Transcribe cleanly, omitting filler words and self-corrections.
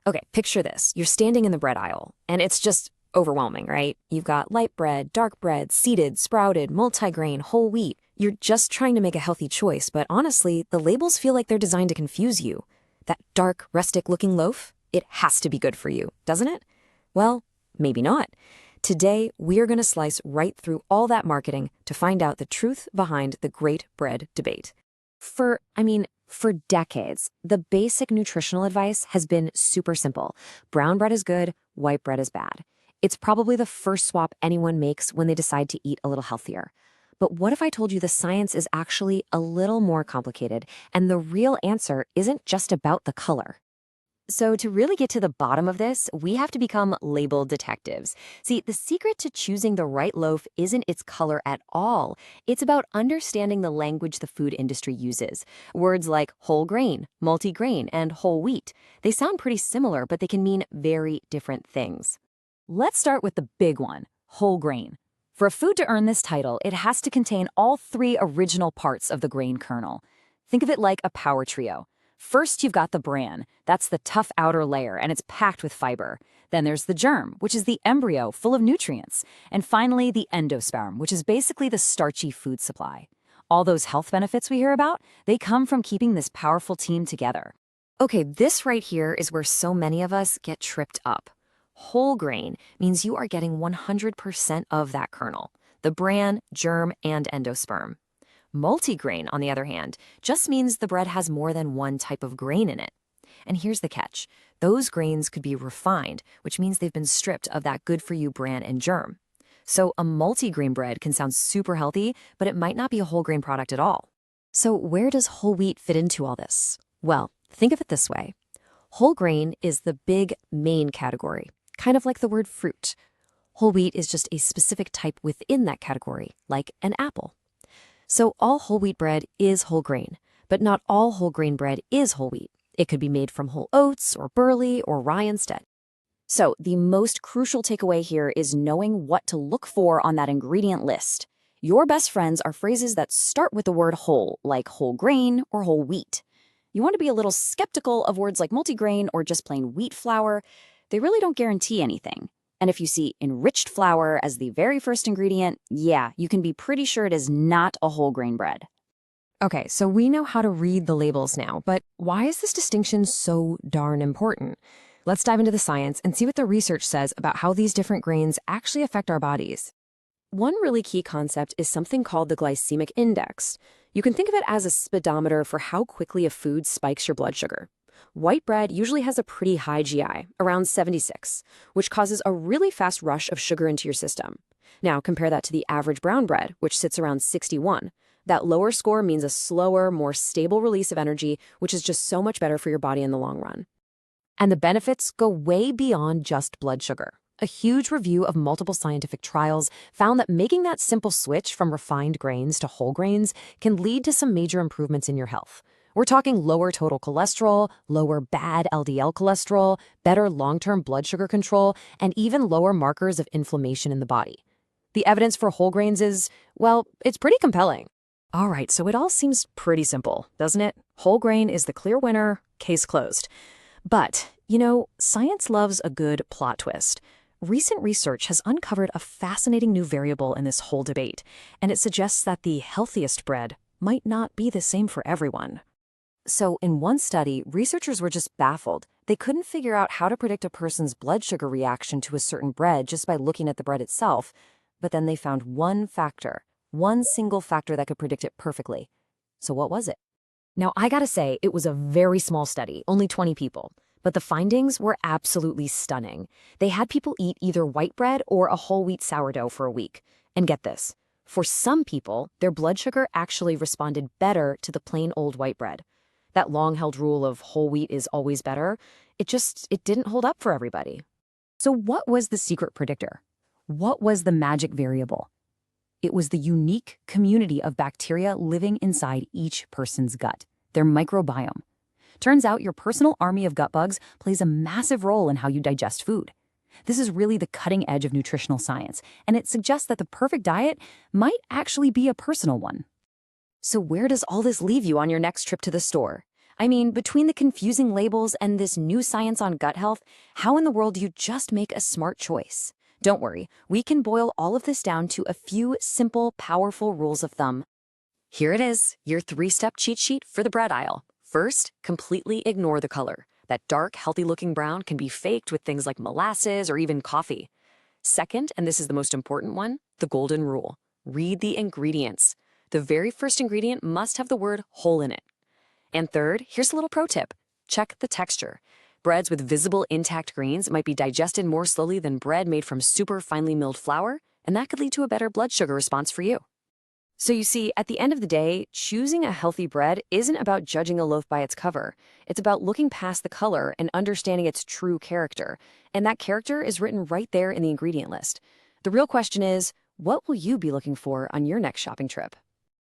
Okay, picture this. You're standing in the bread aisle, and it's just overwhelming, right? You've got light bread, dark bread, seeded, sprouted, multigrain, whole wheat. You're just trying to make a healthy choice, but honestly, the labels feel like they're designed to confuse you. That dark, rustic-looking loaf, it has to be good for you, doesn't it? Well, maybe not. Today, we're going to slice right through all that marketing to find out the truth behind the great bread debate. For decades, the basic nutritional advice has been super simple. Brown bread is good, white bread is bad. It's probably the first swap anyone makes when they decide to eat a little healthier. But what if I told you the science is actually a little more complicated, and the real answer isn't just about the color? So to really get to the bottom of this, we have to become label detectives. See, the secret to choosing the right loaf isn't its color at all. It's about understanding the language the food industry uses. Words like whole grain, multigrain, and whole wheat. They sound pretty similar, but they can mean very different things. Let's start with the big one, whole grain. For a food to earn this title, it has to contain all three original parts of the grain kernel. Think of it like a power trio. First, you've got the bran. That's the tough outer layer, and it's packed with fiber. Then there's the germ, which is the embryo full of nutrients. And finally, the endosperm, which is basically the starchy food supply. All those health benefits we hear about, they come from keeping this powerful team together. Okay, this right here is where so many of us get tripped up. Whole grain means you are getting 100% of that kernel, the bran, germ, and endosperm. Multigrain, on the other hand, just means the bread has more than one type of grain in it. And here's the catch. Those grains could be refined, which means they've been stripped of that good-for-you bran and germ. So a multigrain bread can sound super healthy, but it might not be a whole grain product at all. So where does whole wheat fit into all this? Well, think of it this way. Whole grain is the big main category, kind of like the word fruit. Whole wheat is just a specific type within that category, like an apple. So all whole wheat bread is whole grain, but not all whole grain bread is whole wheat. It could be made from whole oats or barley or rye instead. So the most crucial takeaway here is knowing what to look for on that ingredient list. Your best friends are phrases that start with the word whole, like whole grain or whole wheat. You want to be a little skeptical of words like multigrain or just plain wheat flour. They really don't guarantee anything. And if you see enriched flour as the very first ingredient, yeah, you can be pretty sure it is not a whole grain bread. Okay, so we know how to read the labels now, but why is this distinction so darn important? Let's dive into the science and see what the research says about how these different grains actually affect our bodies. One really key concept is something called the glycemic index. You can think of it as a speedometer for how quickly a food spikes your blood sugar. White bread usually has a pretty high GI, around 76, which causes a really fast rush of sugar into your system. Now compare that to the average brown bread, which sits around 61. That lower score means a slower, more stable release of energy, which is just so much better for your body in the long run. And the benefits go way beyond just blood sugar. A huge review of multiple scientific trials found that making that simple switch from refined grains to whole grains can lead to some major improvements in your health. We're talking lower total cholesterol, lower bad LDL cholesterol, better long-term blood sugar control, and even lower markers of inflammation in the body. The evidence for whole grains is, well, it's pretty compelling. All right, so it all seems pretty simple, doesn't it? Whole grain is the clear winner, case closed. But, science loves a good plot twist. Recent research has uncovered a fascinating new variable in this whole debate, and it suggests that the healthiest bread might not be the same for everyone. So in one study, researchers were just baffled. They couldn't figure out how to predict a person's blood sugar reaction to a certain bread just by looking at the bread itself. But then they found one single factor that could predict it perfectly. So what was it? Now, I gotta say, it was a very small study, only 20 people. But the findings were absolutely stunning. They had people eat either white bread or a whole wheat sourdough for a week. And get this, for some people, their blood sugar actually responded better to the plain old white bread. That long-held rule of whole wheat is always better, it didn't hold up for everybody. So what was the secret predictor? What was the magic variable? It was the unique community of bacteria living inside each person's gut, their microbiome. Turns out your personal army of gut bugs plays a massive role in how you digest food. This is really the cutting edge of nutritional science, and it suggests that the perfect diet might actually be a personal one. So where does all this leave you on your next trip to the store? I mean, between the confusing labels and this new science on gut health, how in the world do you just make a smart choice? Don't worry, we can boil all of this down to a few simple, powerful rules of thumb. Here it is, your 3-step cheat sheet for the bread aisle. First, completely ignore the color. That dark, healthy-looking brown can be faked with things like molasses or even coffee. Second, and this is the most important one, the golden rule. Read the ingredients. The very first ingredient must have the word whole in it. And third, here's a little pro tip. Check the texture. Breads with visible intact grains might be digested more slowly than bread made from super finely milled flour, and that could lead to a better blood sugar response for you. So you see, at the end of the day, choosing a healthy bread isn't about judging a loaf by its cover. It's about looking past the color and understanding its true character. And that character is written right there in the ingredient list. The real question is, what will you be looking for on your next shopping trip?